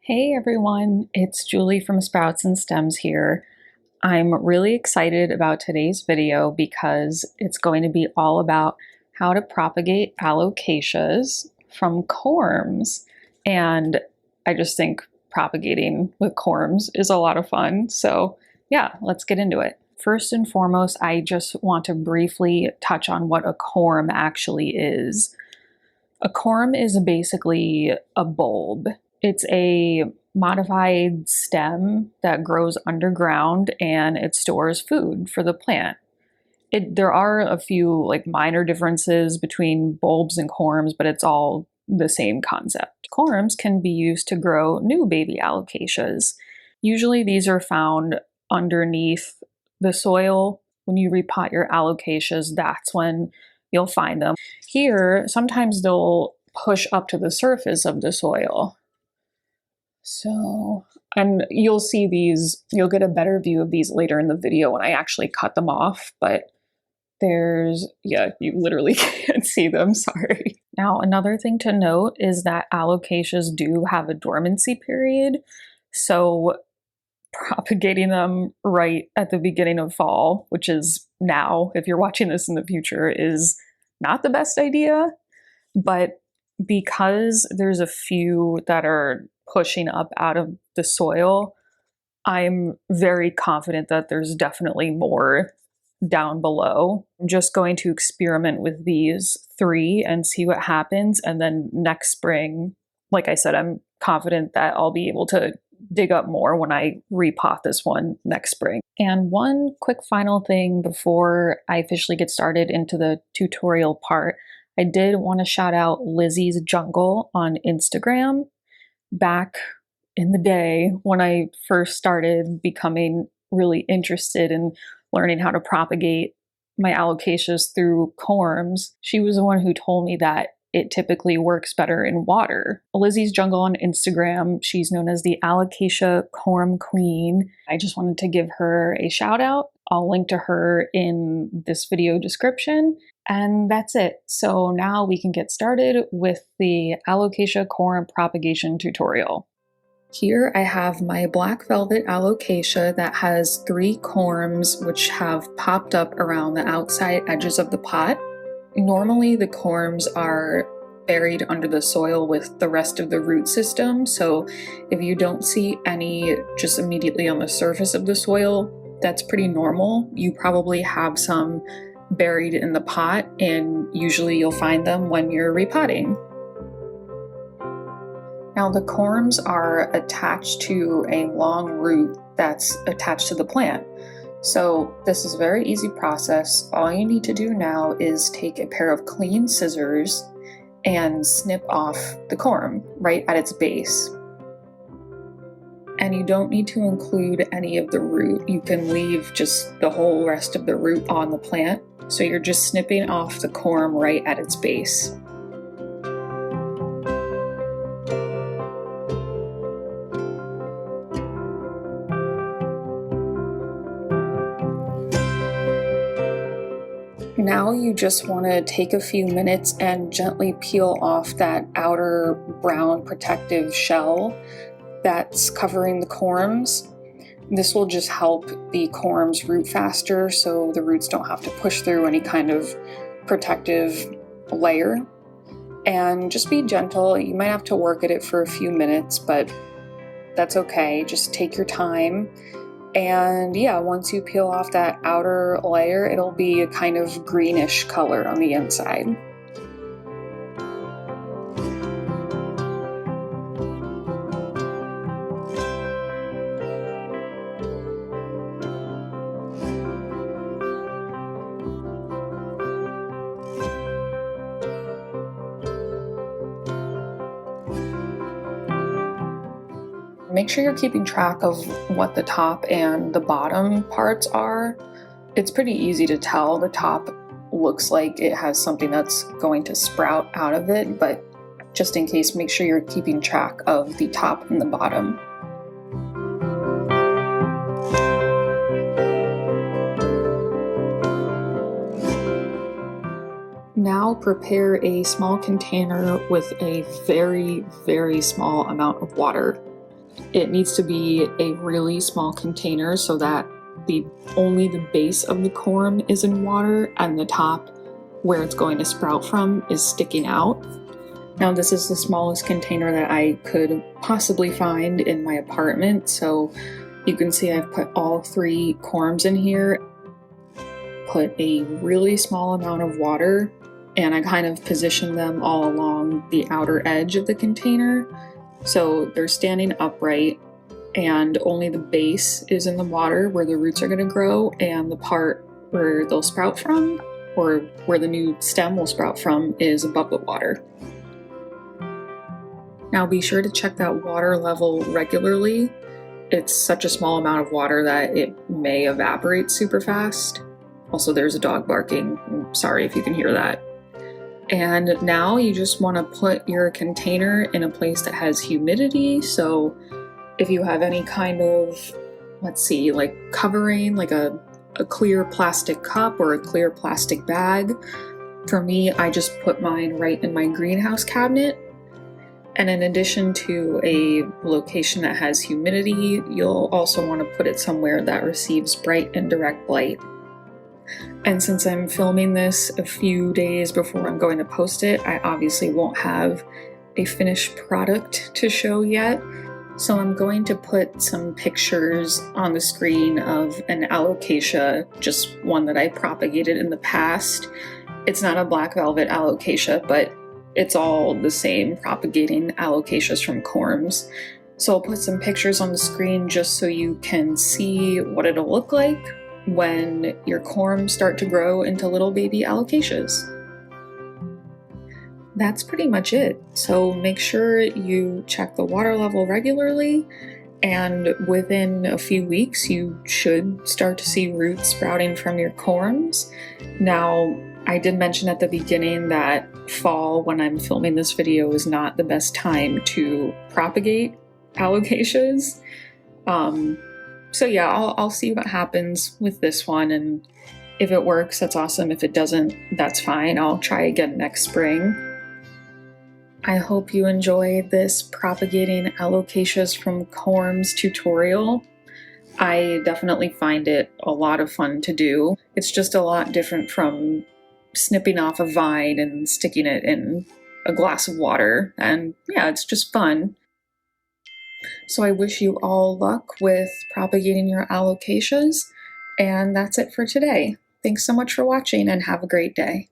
Hey everyone, it's Julie from Sprouts and Stems here. I'm really excited about today's video because it's going to be all about how to propagate alocasias from corms. And I just think propagating with corms is a lot of fun. So yeah, let's get into it. First and foremost, I just want to briefly touch on what a corm actually is. A corm is basically a bulb. It's a modified stem that grows underground and it stores food for the plant. There are a few minor differences between bulbs and corms, but it's all the same concept. Corms can be used to grow new baby alocasias. Usually these are found underneath the soil. When you repot your alocasias, that's when you'll find them. Here, sometimes they'll push up to the surface of the soil. And you'll see these, you'll get a better view of these later in the video when I actually cut them off, but you literally can't see them, sorry. Now, another thing to note is that alocasias do have a dormancy period, so propagating them right at the beginning of fall, which is now, if you're watching this in the future, is not the best idea. But because there's a few that are pushing up out of the soil, I'm very confident that there's definitely more down below. I'm just going to experiment with these 3 and see what happens. And then next spring, like I said, I'm confident that I'll be able to dig up more when I repot this one next spring. And one quick final thing before I officially get started into the tutorial part, I did want to shout out Lizzie's Jungle on Instagram. Back in the day when I first started becoming really interested in learning how to propagate my alocasias through corms, she was the one who told me that it typically works better in water. Lizzie's Jungle on Instagram, she's known as the Alocasia Corm Queen. I just wanted to give her a shout out. I'll link to her in this video description. And that's it. So now we can get started with the Alocasia corm propagation tutorial. Here I have my black velvet alocasia that has 3 corms which have popped up around the outside edges of the pot. Normally the corms are buried under the soil with the rest of the root system, so if you don't see any just immediately on the surface of the soil, that's pretty normal. You probably have some buried in the pot, and usually you'll find them when you're repotting. Now the corms are attached to a long root that's attached to the plant. So this is a very easy process. All you need to do now is take a pair of clean scissors and snip off the corm right at its base. And you don't need to include any of the root. You can leave just the whole rest of the root on the plant. So you're just snipping off the corm right at its base. Now you just want to take a few minutes and gently peel off that outer brown protective shell that's covering the corms. This will just help the corms root faster so the roots don't have to push through any kind of protective layer. And just be gentle. You might have to work at it for a few minutes, but that's okay. Just take your time. And yeah, once you peel off that outer layer, it'll be a kind of greenish color on the inside. Make sure you're keeping track of what the top and the bottom parts are. It's pretty easy to tell. The top looks like it has something that's going to sprout out of it, but just in case, make sure you're keeping track of the top and the bottom. Now prepare a small container with a very, very small amount of water. It needs to be a really small container so that only the base of the corm is in water and the top where it's going to sprout from is sticking out. Now this is the smallest container that I could possibly find in my apartment, so you can see I've put all 3 corms in here, put a really small amount of water, and I kind of positioned them all along the outer edge of the container. So they're standing upright and only the base is in the water where the roots are going to grow, and the part where they'll sprout from, or where the new stem will sprout from, is above the water. Now be sure to check that water level regularly. It's such a small amount of water that it may evaporate super fast. Also, there's a dog barking. I'm sorry if you can hear that. And now you just want to put your container in a place that has humidity. So if you have any kind of, let's see, like covering, like a clear plastic cup or a clear plastic bag. For me, I just put mine right in my greenhouse cabinet. And in addition to a location that has humidity, you'll also want to put it somewhere that receives bright and direct light. And since I'm filming this a few days before I'm going to post it, I obviously won't have a finished product to show yet. So I'm going to put some pictures on the screen of an alocasia, just one that I propagated in the past. It's not a black velvet alocasia, but it's all the same, propagating alocasias from corms. So I'll put some pictures on the screen just so you can see what it'll look like when your corms start to grow into little baby alocasias. That's pretty much it. So make sure you check the water level regularly, and within a few weeks you should start to see roots sprouting from your corms. Now, I did mention at the beginning that fall, when I'm filming this video, is not the best time to propagate alocasias. So yeah, I'll see what happens with this one, and if it works, that's awesome. If it doesn't, that's fine. I'll try again next spring. I hope you enjoy this propagating alocasias from corms tutorial. I definitely find it a lot of fun to do. It's just a lot different from snipping off a vine and sticking it in a glass of water, and yeah, it's just fun. So I wish you all luck with propagating your alocasias, and that's it for today. Thanks so much for watching and have a great day.